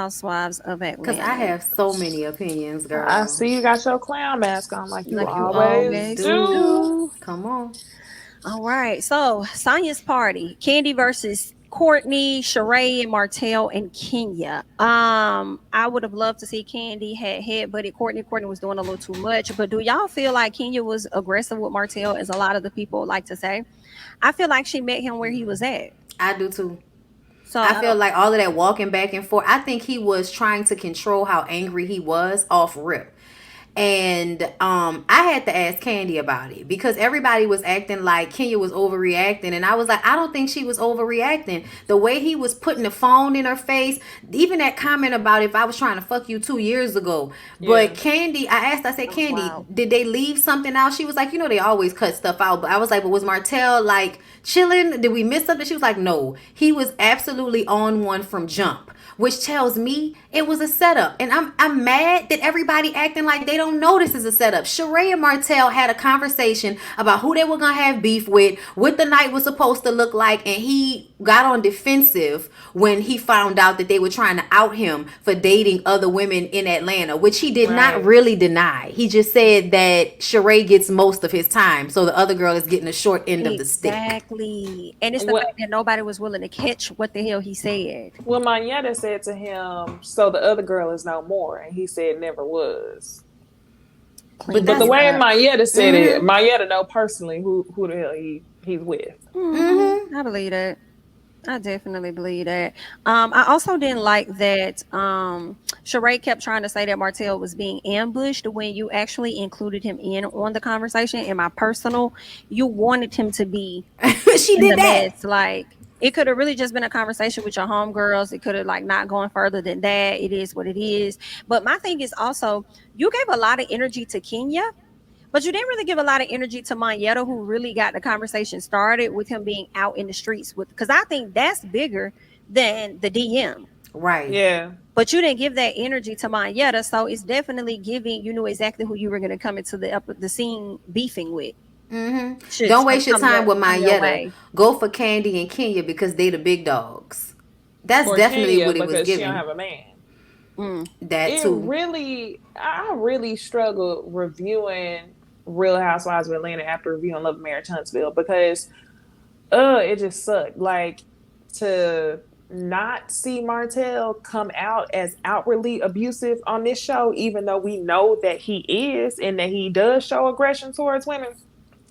Housewives of Because I Atlanta. have so many opinions, I girl. see you got your clown mask on like you Like you always always do. do. Come on. All right. So Sonya's party. Candy versus Courtney, Sheree, and Martel and Kenya. I would have loved to see Candy had headbutted Courtney. Courtney was doing a little too much. But do y'all feel like Kenya was aggressive with Martel, as a lot of the people like to say? I feel like she met him where he was at. I do too. I So feel like all of that walking back and forth. I think he was trying to control how angry he was off rip. And I had to ask Candy about it because everybody was acting like Kenya was overreacting, and I was like, I don't think she was overreacting. The way he was putting the phone in her face, even that comment about if I was trying to fuck you 2 years ago. Yeah. But Candy, I asked, I said, that was Candy, wild. did they leave something out? She was like, you know, they always cut stuff out. But I was like, but was Martell like chilling? Did we miss something? She was like, no, he was absolutely on one from jump, which tells me it was a setup. And I'm mad that everybody acting like they don't know this is a setup. Sheree and Martell had a conversation about who they were gonna have beef with, what the night was supposed to look like, and he got on defensive when he found out that they were trying to out him for dating other women in Atlanta, which he did not Right. really deny. He just said that Sheree gets most of his time, so the other girl is getting a short end of the stick. Exactly. And it's the What fact that nobody was willing to catch what the hell he said. Well, Mayetta said to him, so the other girl is no more. And he said, never was. But Clean But the that's it way up. Mayetta said it, mm-hmm, Mayetta know personally who the hell he's with. mm-hmm. I believe that. I definitely believe that. I also didn't like that Sheree kept trying to say that Martell was being ambushed when you actually included him in on the conversation. In my personal, you wanted him to be She in the did that. mess. Like it could have really just been a conversation with your homegirls. It could have like not gone further than that. It is what it is. But my thing is also you gave a lot of energy to Kenya, but you didn't really give a lot of energy to Monyetta, who really got the conversation started with him being out in the streets with, because I think that's bigger than the DM. Right. Yeah. But you didn't give that energy to Monyetta, so it's definitely giving you knew exactly who you were going to come into the scene beefing with. Should Don't waste your time with come your Mayetta. way. Go for Candy and Kenya because they the big dogs. That's Or definitely Kenya what it was because she don't given. have a man. Mm. That too. I really struggled reviewing Real Housewives of Atlanta after reviewing Love Marriage Huntsville because it just sucked. Like to not see Martell come out as outwardly abusive on this show, even though we know that he is and that he does show aggression towards women.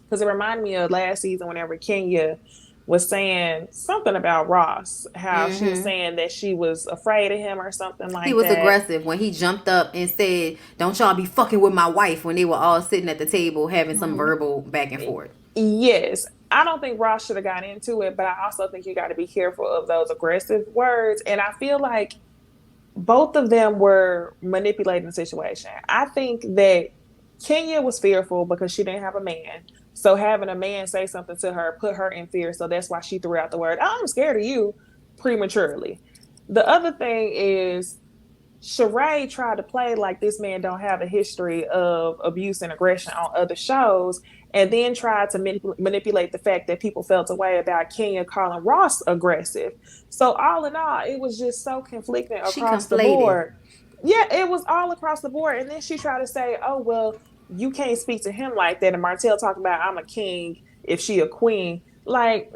Because it reminded me of last season whenever Kenya was saying something about Ross, how she was saying that she was afraid of him or something He like was that. aggressive when he jumped up and said, "Don't y'all be fucking with my wife," when they were all sitting at the table having some verbal back and forth. Yes, I don't think Ross should have got into it, but I also think you got to be careful of those aggressive words. And I feel like both of them were manipulating the situation. I think that Kenya was fearful because she didn't have a man. So having a man say something to her put her in fear. So that's why she threw out the word, "Oh, I'm scared of you," prematurely. The other thing is Sheree tried to play like this man don't have a history of abuse and aggression on other shows, and then tried to manipulate the fact that people felt a way about Kenya calling Ross aggressive. So all in all, it was just so conflicting She across the conflated. board. Yeah, it was all across the board. And then she tried to say, "Oh well, you can't speak to him like that." And Martell talking about I'm a king if she a queen. Like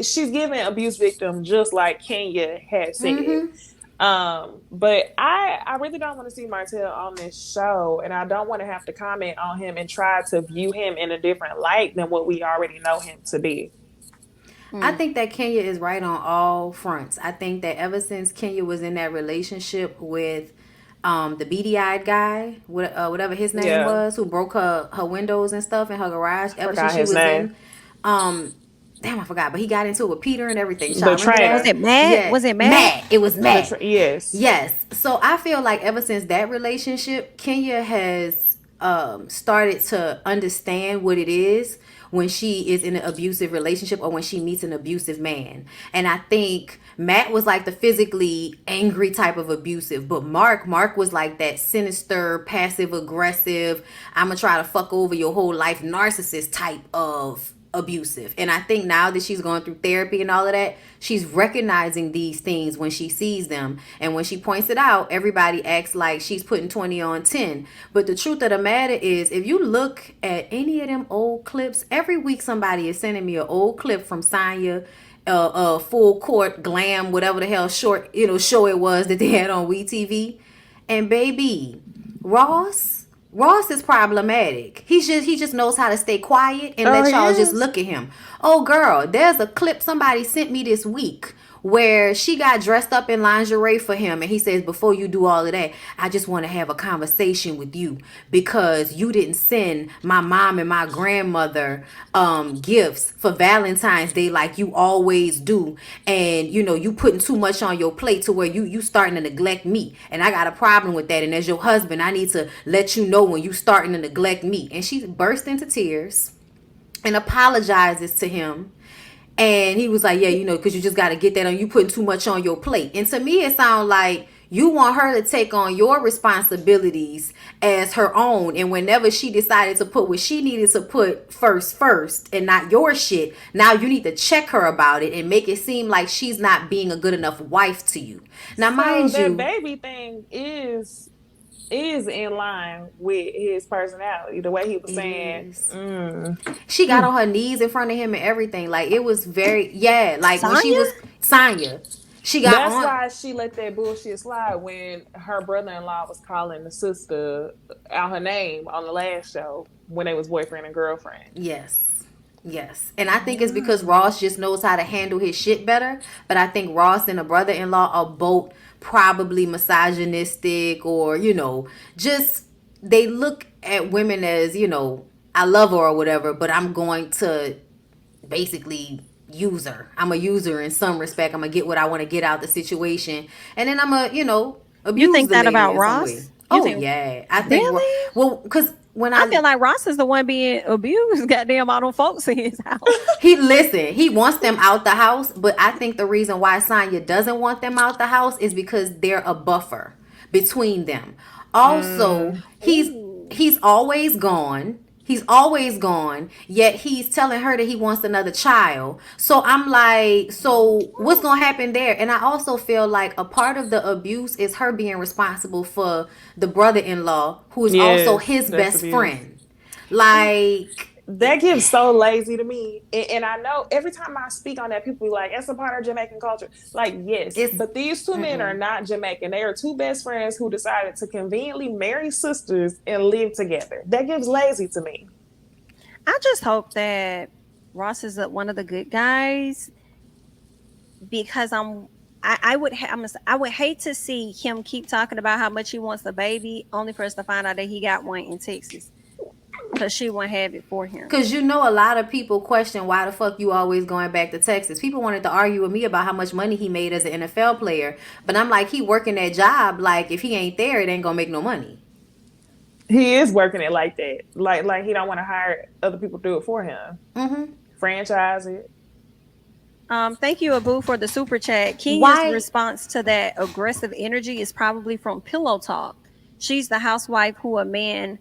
she's giving abuse victim just like Kenya had said. But I really don't want to see Martell on this show, and I don't want to have to comment on him and try to view him in a different light than what we already know him to be. I think that Kenya is right on all fronts. I think that ever since Kenya was in that relationship with the beady-eyed guy, whatever his name Yeah, was, who broke her windows and stuff in her garage. Ever since forgot she his was name. in, damn, I forgot. But he got into it with Peter and everything. Y'all The remember Was that? trainer. it Matt? Yeah, Was it Matt? Matt. It was Matt. Yes. Yes. So I feel like ever since that relationship, Kenya has started to understand what it is when she is in an abusive relationship or when she meets an abusive man. And I think Matt was like the physically angry type of abusive, but Mark was like that sinister, passive aggressive, I'm gonna try to fuck over your whole life narcissist type of abusive. And I think now that she's going through therapy and all of that, she's recognizing these things when she sees them. And when she points it out, everybody acts like she's putting 20 on 10. But the truth of the matter is, if you look at any of them old clips, every week somebody is sending me an old clip from Sonya, full court glam, whatever the hell short, show it was that they had on WeTV. And baby, Ross is problematic. He just knows how to stay quiet and let y'all just look at him. Oh girl, there's a clip somebody sent me this week where she got dressed up in lingerie for him, and he says, before you do all of that, I just want to have a conversation with you because you didn't send my mom and my grandmother gifts for Valentine's Day like you always do, and you putting too much on your plate to where you starting to neglect me, and I got a problem with that, and as your husband I need to let you know when you starting to neglect me. And she burst into tears and apologizes to him. And he was like, yeah, because you just got to get that on. You putting too much on your plate. And to me, it sounds like you want her to take on your responsibilities as her own. And whenever she decided to put what she needed to put first, and not your shit, now you need to check her about it and make it seem like she's not being a good enough wife to you. Now, mind that you, baby thing is in line with his personality. The way he was saying, she got on her knees in front of him and everything. Like, it was very, like Sonya? when she was Sonya, she got that's on. why she let that bullshit slide when her brother-in-law was calling the sister out her name on the last show when they was boyfriend and girlfriend. Yes. And I think it's because Ross just knows how to handle his shit better. But I think Ross and a brother-in-law are both probably misogynistic, or just they look at women as I love her or whatever, but I'm going to basically use her. I'm a user in some respect. I'm gonna get what I want to get out the situation, and then I'm a abuse. You think the that lady about in some Ross? way. You Oh think, yeah, I think really? well, because when I feel like Ross is the one being abused. Goddamn, all them folks in his house. he wants them out the house, but I think the reason why Sonya doesn't want them out the house is because they're a buffer between them. Also, he's always gone. He's always gone, yet he's telling her that he wants another child. So I'm like, so what's going to happen there? And I also feel like a part of the abuse is her being responsible for the brother-in-law, who is also his best friend. Like, that gives so lazy to me. And I know every time I speak on that, people be like, it's a part of Jamaican culture. Like, yes, but these two men are not Jamaican. They are two best friends who decided to conveniently marry sisters and live together. That gives lazy to me. I just hope that Ross is one of the good guys, because I would hate to see him keep talking about how much he wants a baby, only for us to find out that he got one in Texas. Because she won't have it for him. Because a lot of people question why the fuck you always going back to Texas. People wanted to argue with me about how much money he made as an NFL player. But I'm like, he working that job. Like, if he ain't there, it ain't going to make no money. He is working it like that. Like he don't want to hire other people to do it for him. Franchise it. Thank you, Abu, for the super chat. Kenya's response to that aggressive energy is probably from pillow talk. She's a housewife who a man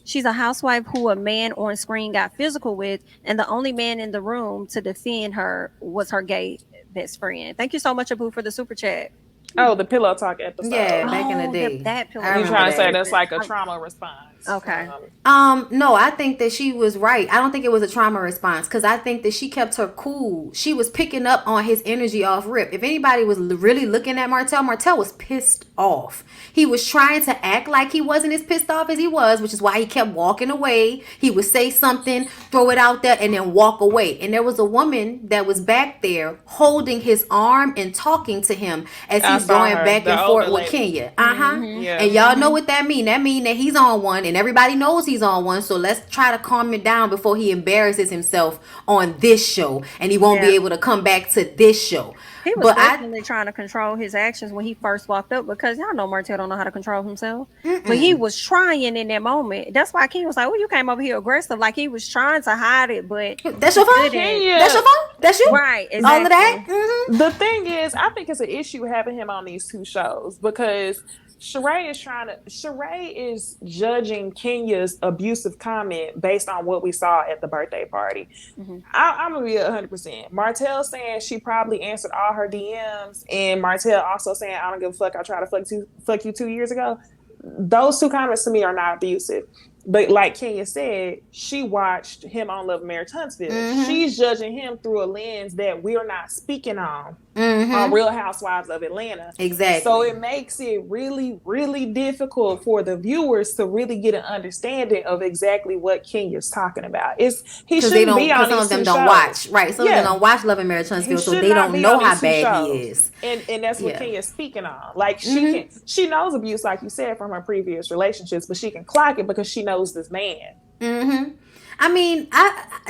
on screen got physical with, and the only man in the room to defend her was her gay best friend. Thank you so much, Abu, for the super chat. Oh, the pillow talk episode. Yeah, back in the day. That pillow. You're trying to say that's like a trauma response. Okay. No, I think that she was right. I don't think it was a trauma response, because I think that she kept her cool. She was picking up on his energy off rip. If anybody was really looking at Martel was pissed off. He was trying to act like he wasn't as pissed off as he was, which is why he kept walking away. He would say something, throw it out there, and then walk away. And there was a woman that was back there holding his arm and talking to him as he's going back and forth with Kenya. Yeah. And y'all know what that mean. That mean that he's on one, and everybody knows he's on one. So let's try to calm it down before he embarrasses himself on this show, and he won't be able to come back to this show. He was definitely trying to control his actions when he first walked up, because y'all know Martel don't know how to control himself. But he was trying in that moment. That's why King was like, "Oh, you came over here aggressive." Like, he was trying to hide it, but that's your fault. That's your fault. That's you. Right. Exactly. All of that. The thing is, I think it's an issue having him on these two shows, because Sheree is judging Kenya's abusive comment based on what we saw at the birthday party. Mm-hmm. I'm gonna be 100%. Martell saying she probably answered all her DMs, and Martell also saying I don't give a fuck. I tried to fuck you 2 years ago. Those two comments to me are not abusive. But like Kenya said, she watched him on Love and Marriage Huntsville. Mm-hmm. She's judging him through a lens that we're not speaking on Mm-hmm. Real Housewives of Atlanta. Exactly. So it makes it really, really difficult for the viewers to really get an understanding of exactly what Kenya's talking about. He Because shouldn't be on some these of them two don't shows. watch, right? Some of them don't watch Love and Marriage He Huntsville, so should they not don't be know on how these two bad he shows. is. And that's what Yeah. Kenya's speaking on. Like Mm-hmm. she knows abuse, like you said, from her previous relationships, but she can clock it because she knows this man. Mm-hmm. I mean,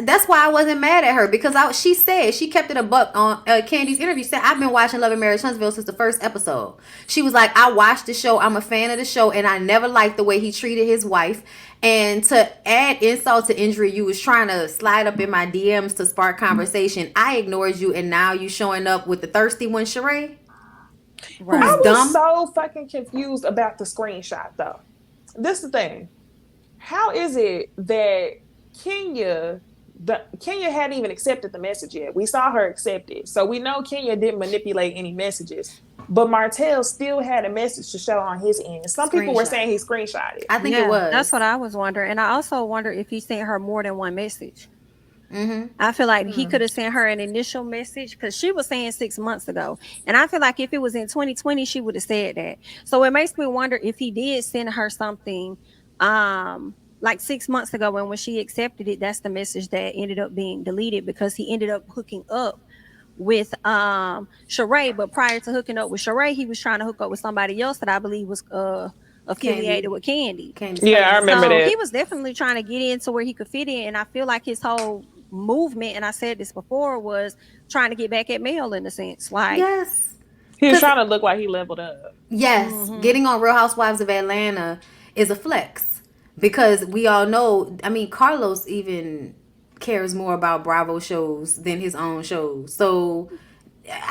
that's why I wasn't mad at her, because she said, she kept it a buck on Candy's interview. She said, I've been watching Love and Marriage Huntsville since the first episode. She was like, I watched the show, I'm a fan of the show, and I never liked the way he treated his wife. And to add insult to injury, you was trying to slide up in my DMs to spark conversation. I ignored you, and now you showing up with the thirsty one, Sheree? Right. I was dumb. so fucking confused about the screenshot though. This is the thing. How is it that Kenya hadn't even accepted the message yet? We saw her accept it. So we know Kenya didn't manipulate any messages. But Martell still had a message to show on his end. Some people were saying he screenshotted it. I think it was. That's what I was wondering. And I also wonder if he sent her more than one message. Mm-hmm. I feel like he could have sent her an initial message, because she was saying 6 months ago. And I feel like if it was in 2020, she would have said that. So it makes me wonder if he did send her something like 6 months ago, and when she accepted it, that's the message that ended up being deleted, because he ended up hooking up with Sheree. But prior to hooking up with Sheree, he was trying to hook up with somebody else that I believe was affiliated with Candy. Yeah, I remember that. He was definitely trying to get into where he could fit in, and I feel like his whole movement, and I said this before, was trying to get back at Mel, in a sense. Like, Yes. He was trying to look like he leveled up. Yes. Getting on Real Housewives of Atlanta is a flex, because we all know, I mean, Carlos even cares more about Bravo shows than his own shows. So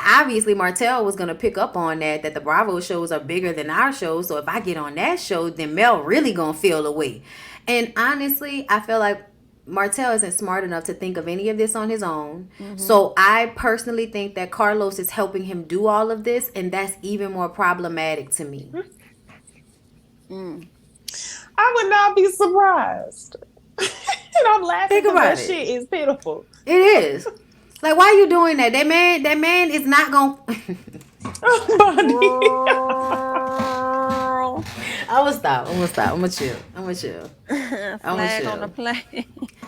obviously Martell was going to pick up on that the Bravo shows are bigger than our shows. So if I get on that show, then Mel really going to feel away. And honestly, I feel like Martell isn't smart enough to think of any of this on his own. So I personally think that Carlos is helping him do all of this, and that's even more problematic to me. I would not be surprised. And I'm laughing because that shit is pitiful. It is. Like, why are you doing that? That man is not gonna I'm gonna stop. I'm gonna chill. flag on the play.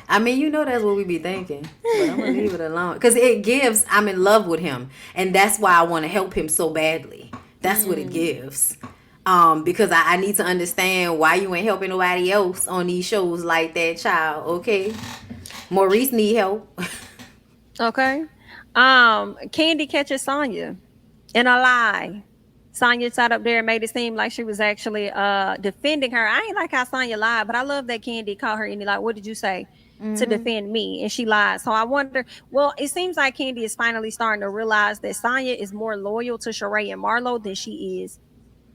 I mean, you know that's what we be thinking, but I'm gonna leave it alone, because it gives I'm in love with him, and that's why I want to help him so badly. That's what it gives. Because I need to understand why you ain't helping nobody else on these shows like that, child. Okay, Maurice need help. Okay. Candy catches Sonya in a lie. Sonya sat up there and made it seem like she was actually defending her. I ain't like how Sonya lied, but I love that Candy called her and like, what did you say to defend me? And she lied. So I wonder, well, it seems like Candy is finally starting to realize that Sonya is more loyal to Sheree and Marlo than she is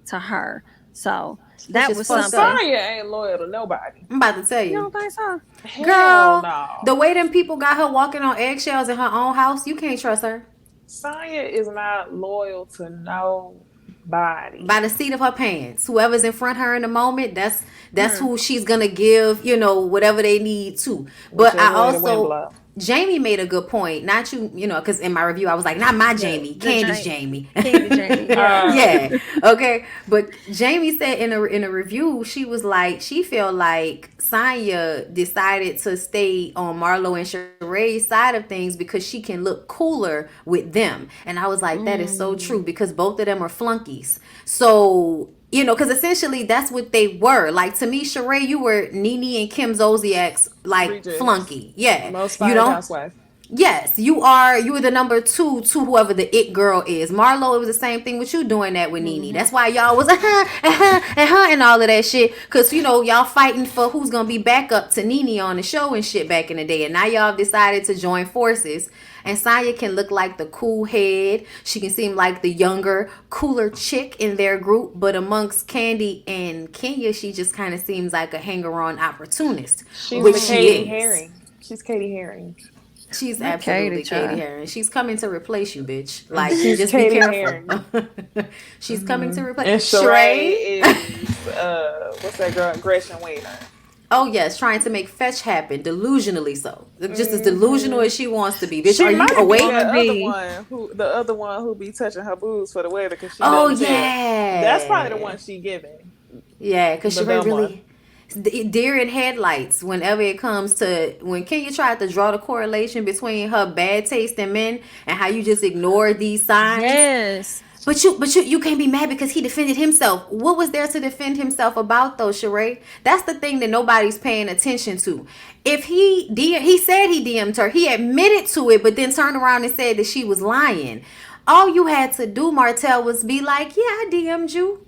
to her. So that was something. Sonya ain't loyal to nobody. I'm about to tell you. You don't think so? Girl, no. The way them people got her walking on eggshells in her own house, you can't trust her. Sonya is not loyal to nobody. By the seat of her pants, whoever's in front of her in the moment, that's who she's gonna give, whatever they need to. But I also, Jamie made a good point. Not you, because in my review I was like, not my Jamie, Candy's Jamie. Candy Jamie. Yeah. Okay. But Jamie said in a review, she was like, she felt like Sonya decided to stay on Marlo and Sheree's side of things because she can look cooler with them. And I was like, that is so true, because both of them are flunkies. So, because essentially that's what they were. Like, to me, Sheree, you were Nene and Kim Zolciak's like Regis. flunky. Yeah. Most fine housewife. Yes, you are. You were the number two to whoever the it girl is. Marlo, it was the same thing with you doing that with Nene. Mm-hmm. That's why y'all was and all of that shit. Cause y'all fighting for who's gonna be backup to Nene on the show and shit back in the day. And now y'all have decided to join forces. And Sonya can look like the cool head. She can seem like the younger, cooler chick in their group. But amongst Candy and Kenya, she just kind of seems like a hanger-on opportunist, She's which the she Katie is. Herring. She's Katie Herring. She's Not Katie, absolutely Katie child. Harris. She's coming to replace you, bitch. Like, She's just be Katie careful. Herring. She's coming to replace And Sheree. Sheree is what's that girl? Gretchen Wiener. Oh yes, trying to make fetch happen, delusionally so. Just as delusional as she wants to be, bitch. She Are you might be awake? Wanna that other be. one who be touching her boobs for the weather because she Oh doesn't tell. That's probably the yeah, one she giving. yeah. Because The Sheree dumb one. really deer in headlights whenever it comes to when Kenya tried to draw the correlation between her bad taste in men and how you just ignore these signs. Yes. But you can't be mad because he defended himself. What was there to defend himself about though, Sheree? That's the thing that nobody's paying attention to. If he said he DM'd her, he admitted to it, but then turned around and said that she was lying. All you had to do, Martel, was be like, "Yeah, I DM'd you.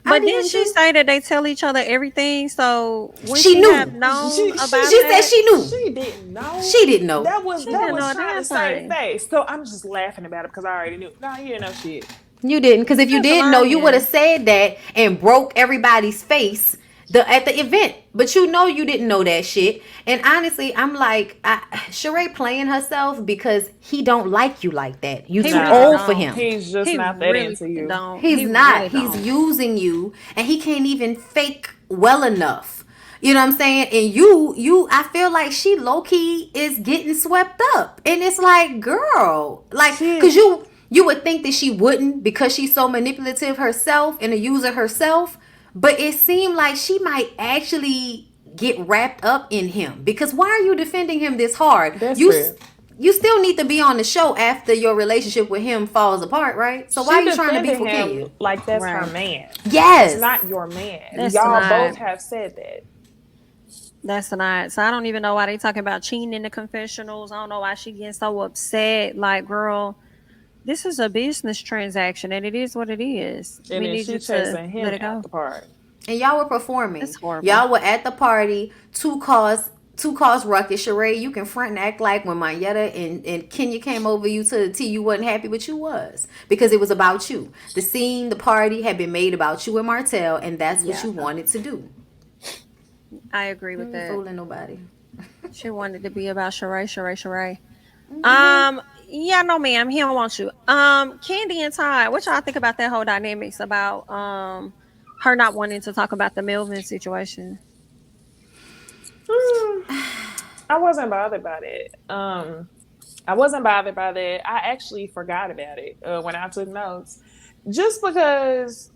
I But didn't DM'd she you." say that they tell each other everything? So when She she have knew. known about She said that, she knew. She didn't know. She didn't know. she That didn't was know a trying to damn save thing. face. So I'm just laughing about it because I already knew. No, you didn't know shit. You didn't, because if She you was did know, you would have lying. said that and broke everybody's face at the event. But you didn't know that shit. And honestly, I'm like, Sheree playing herself because he don't like you like that. You He too really Nah, old for don't. him. he's just He not that really into you. don't. He's He not. really He's don't. using you, and he can't even fake well enough. You know what I'm saying? And you, I feel like she low key is getting swept up, and it's like, girl, like, cause She you would think that she wouldn't because she's so manipulative herself and a user herself, but it seemed like she might actually get wrapped up in him because why are you defending him this hard? desperate. You still need to be on the show after your relationship with him falls apart, right? So why are She you trying to beef defended with him Kenya? like that's her Right. man. That's Yes. not your man. That's Y'all not. both have said that. That's not. So I don't even know why they talking about cheating in the confessionals. I don't know why she getting so upset. Like, girl, this is a business transaction, and it is what it is. And We then need she you to chasing let him it out go. the park. And y'all were performing. It's horrible. Y'all were at the party. Two cause ruckus. Sheree, you can front and act like when Mayetta and Kenya came over you to the tea, you wasn't happy, but you was. Because it was about you. The scene, the party had been made about you and Martell, and that's what Yeah. you wanted to do. I agree You with ain't that. fooling nobody. She wanted to be about Sheree, Sheree, Sheree. Yeah, no, ma'am. He don't want you. Candy and Ty, what y'all think about that whole dynamics about her not wanting to talk about the Melvin situation? Hmm. I wasn't bothered by it. I wasn't bothered by that. I actually forgot about it when I took notes, just because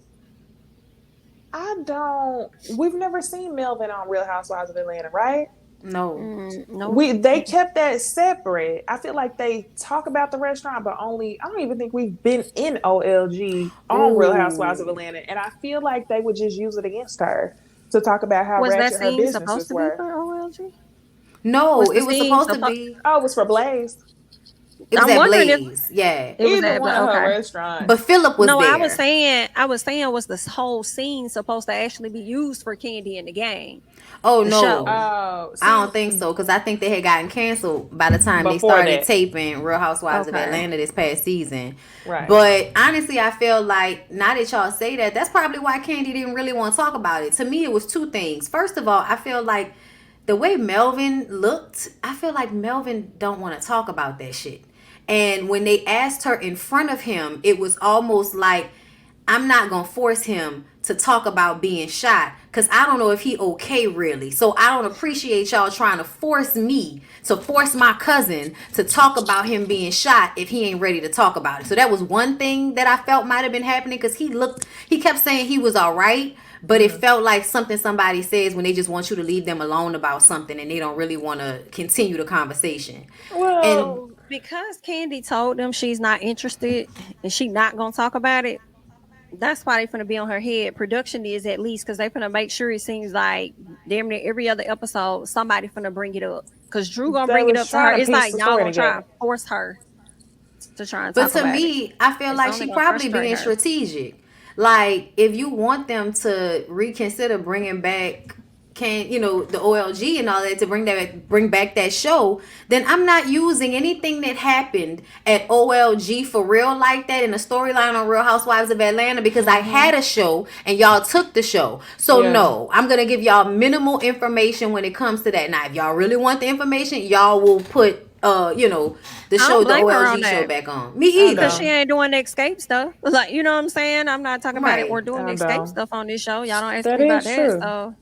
I don't. We've never seen Melvin on Real Housewives of Atlanta, right? No. No. They kept that separate. I feel like they talk about the restaurant, but only I don't even think we've been in OLG on Real Housewives of Ooh. Atlanta, and I feel like they would just use it against her to talk about how Was that ratchet her scene supposed businesses to be were. for OLG? No, Was the it was scene supposed to supposed? be. Oh, it was for Blaze. It was I'm at wondering if Blaze. Yeah. it was Either at. one of her Okay. But restaurants. Philip was No, there. I was saying, was this whole scene supposed to actually be used for Candy in the game, Oh the show? no. Oh, I see, don't think so because I think they had gotten canceled by the time they before started that, taping Real Housewives of Okay. Atlanta this past season. right? But honestly, I feel like now that y'all say that, that's probably why Candy didn't really want to talk about it. To me, it was two things. First of all, I feel like the way Melvin looked, I feel like Melvin don't want to talk about that shit. And when they asked her in front of him, it was almost like I'm not gonna force him to talk about being shot because I don't know if he okay really. So I don't appreciate y'all trying to force me to force my cousin to talk about him being shot if he ain't ready to talk about it. So that was one thing that I felt might have been happening because he kept saying he was all right, but it felt like something somebody says when they just want you to leave them alone about something and they don't really want to continue the conversation. And Well, Because Candy told them she's not interested and she not gonna talk about it. That's why they finna be on her head. Production is at least because they finna make sure it seems like damn near every other episode somebody finna bring it up. Cause Drew gonna They bring it was up to her. trying to It's piece like the y'all story gonna try together. and force her to try and talk But to about it. me, I feel It's like only she gonna probably frustrate being her. strategic. Like if you want them to reconsider bringing back the OLG and all that to bring back that show, then I'm not using anything that happened at OLG for real like that in a storyline on Real Housewives of Atlanta because I Mm-hmm. had a show and y'all took the show. So Yeah. no, I'm gonna give y'all minimal information when it comes to that. Now, if y'all really want the information, y'all will put I don't the blame her on OLG show that. back on. Me I Cause either. she don't. ain't doing the escape stuff. Like, you know what I'm saying? I'm not talking about it. We're Right. doing the I escape don't. stuff on this show. Y'all don't ask That me about is that. true. So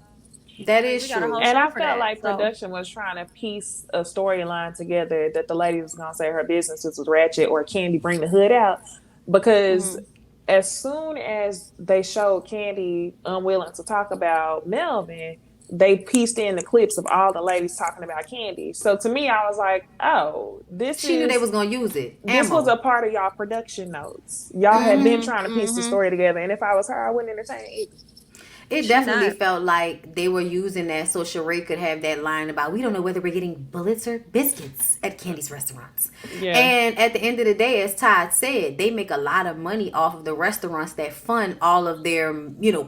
That like, is we got a whole true. And show I for felt that. like So production was trying to piece a storyline together that the lady was gonna say her businesses was ratchet or Candy bring the hood out. Because mhm. as soon as they showed Candy unwilling to talk about Melvin, they pieced in the clips of all the ladies talking about Candy. So to me, I was like, oh, She knew they was gonna use it. this was Ammo. a part of y'all production notes. Y'all had been Mm-hmm. Mhm. trying to piece the Mhm. story together. And if I was her, I wouldn't entertain it either. It She definitely not. felt like they were using that so Sheree could have that line about we don't know whether we're getting bullets or biscuits at Candy's restaurants. Yeah. And at the end of the day, as Todd said, they make a lot of money off of the restaurants that fund all of their,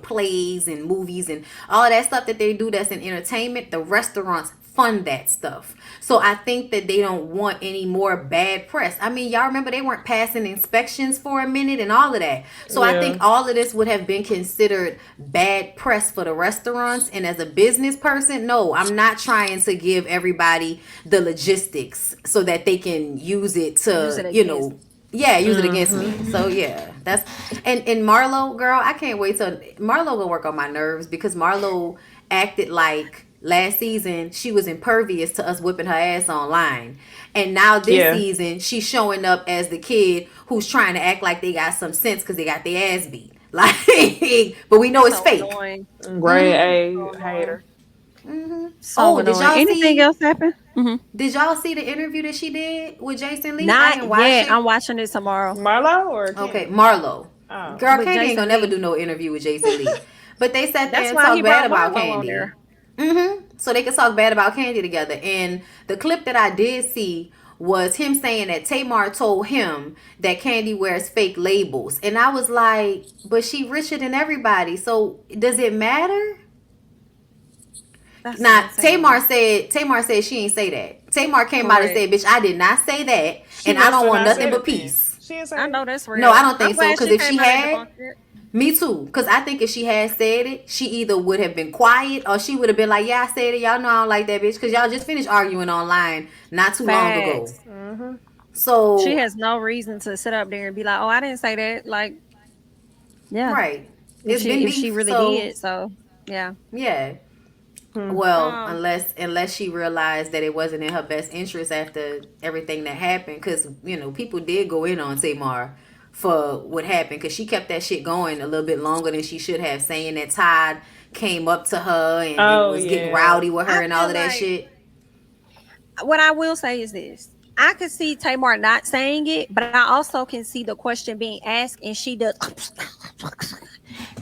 plays and movies and all of that stuff that they do that's in entertainment. The restaurants fund that stuff. So I think that they don't want any more bad press. I mean, y'all remember they weren't passing inspections for a minute and all of that. So I think Yeah. all of this would have been considered bad press for the restaurants. And as a business person, no, I'm not trying to give everybody the logistics so that they can use it Use to, it against. yeah, use it against me. Mm-hmm. So yeah, that's and Marlo, girl, I can't wait till Marlo gonna work on my nerves because Marlo acted like last season she was impervious to us whipping her ass online, and now this Yeah. season she's showing up as the kid who's trying to act like they got some sense because they got their ass beat. Like, but we know it's So fake. annoying. Grade So A annoying. hater. So Oh, did annoying. y'all Anything see? else happen? Hmm. Did y'all see the interview that she did with Jason Lee? I Not didn't watch yet. I'm it. watching it tomorrow Marlo or Okay, Candy? Marlo. Oh. Girl, with Candy ain't Jason gonna never Lee. do no interview with Jason Lee. But they sat there That's and why he talked bad brought about Marlo on Candy. there. So they could talk bad about Candy together. And the clip that I did see was him saying that Tamar told him that Candy wears fake labels. And I was like, but she richer than everybody. So does it matter? That's Now insane. Tamar said she ain't say that. Tamar came out and Correct. said, bitch, I did not say that. She And I must don't have want not nothing said but it then. peace. She didn't I say know that. that's No, I real. don't I'm think so. glad Because she if she came out and had, debunked it. me too. Because I think if she had said it, she either would have been quiet or she would have been like, yeah, I said it. Y'all know I don't like that bitch. Because y'all just finished arguing online not too long ago. Facts. Mm-hmm. She So, has no reason to sit up there and be like, "Oh, I didn't say that." Like, yeah, right. if It's been she beef. really So, did, so yeah. yeah. Hmm. Well, Um, unless she realized that it wasn't in her best interest after everything that happened, because people did go in on Tamar for what happened, because she kept that shit going a little bit longer than she should have, saying that Todd came up to her and Oh was getting yeah. rowdy with her I and all feel of that like shit. what I will say is this. I could see Tamar not saying it, but I also can see the question being asked, and she does.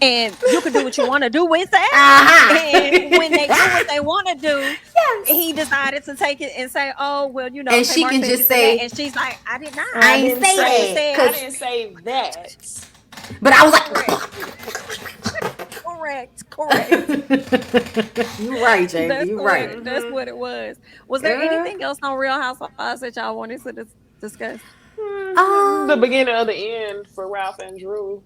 And you can do what you want to do with that. And when they do what Uh-huh. they want to do, Yes. he decided to take it and say, "Oh, well, And she Tamar can said just this and that," say, and she's like, "I did not. I I ain't didn't say I just say that. said I Because, didn't say that. but I was correct, correct." you right, Jamie. That's You what right. that's Mm-hmm. what it was. Was there Uh, anything else on Real Housewives that y'all wanted to discuss? The um, beginning of the end for Ralph and Drew.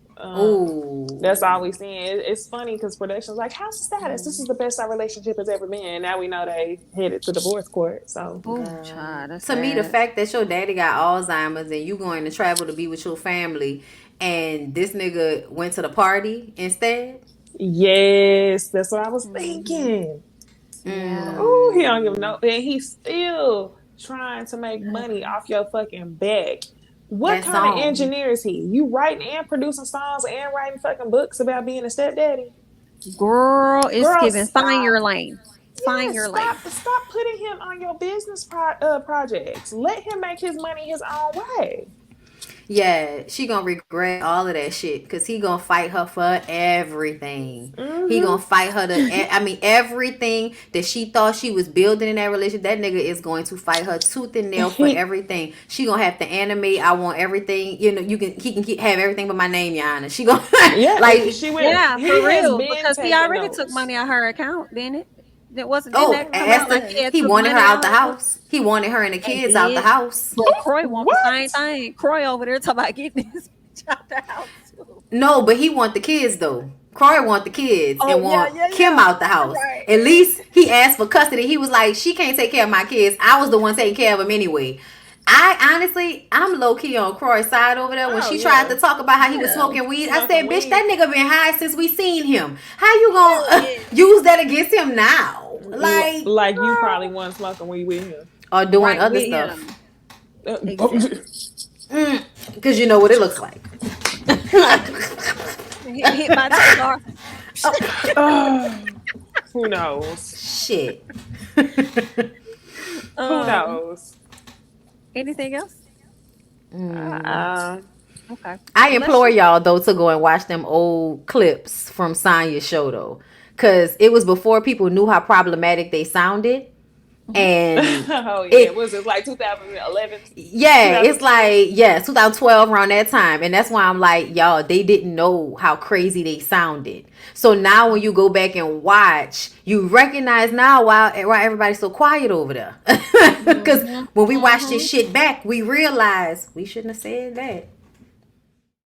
That's all oh. we seeing. It's funny because production's like, how's the status? This is the best our relationship has ever been. And now we know they headed to divorce court. So Oh, Girl. child, that's To me, the sad. fact that your daddy got Alzheimer's and you going to travel to be with your family, and this nigga went to the party instead. yes, that's what I was Hmm. thinking. Yeah. Oh, he don't give Mm, no, and he's still trying to make money off your fucking back. What that kind of song. engineer is he? You writing and producing songs and writing fucking books about being a stepdaddy? Girl, it's Girl, giving. Find stop. your lane. Find Yes, your lane. stop putting him on your business projects. Let him make his money his own way. Yeah, she gonna regret all of that shit because he gonna fight her for everything. He gonna Mm-hmm. fight her I mean, everything that she thought she was building in that relationship. That nigga is going to fight her tooth and nail for everything. She gonna have to animate. I want everything. You know, he can have everything but my name, Your Honor. She gonna Yeah, like. she will. Yeah, He for has real. been Because he taking already took notes. money out her account, didn't it? Didn't Oh, that come out like Esther, he had he took wanted her money out out the of her? house. He wanted her and the And kids out the did. house. But Croy want the same What? thing. Croy over there talking about getting this bitch out the house too. No, but he want the kids though. Croy want the kids Oh and yeah, want yeah, Kim yeah. out the You're house. right. At least he asked for custody. He was like, she can't take care of my kids. I was the one taking care of them anyway. I honestly, I'm low key on Croy's side over there. When Oh she tried yeah, to talk about how he was yeah. smoking weed, I Smoking said, "Bitch, that weed. nigga been high since we seen him. How you gonna Period. use that against him now? Like, Like you probably Girl. wasn't smoking weed with him. or doing Right other with stuff? him. Uh, Exactly. Because you know what it looks like." Hit by Taylor. who knows? Shit. Who Um, knows? anything else? Uh, Okay. I Well, let's implore just y'all though to go and watch them old clips from Sonya's show though, cause it was before people knew how problematic they sounded, mhm. and oh yeah, it was it like 2011, yeah, it's 2012? like yeah, 2012 around that time, and that's why I'm like y'all, they didn't know how crazy they sounded. So now when you go back and watch, you recognize now why everybody's so quiet over there, because Mhm. when we watched this Mhm. shit back, we realized we shouldn't have said that.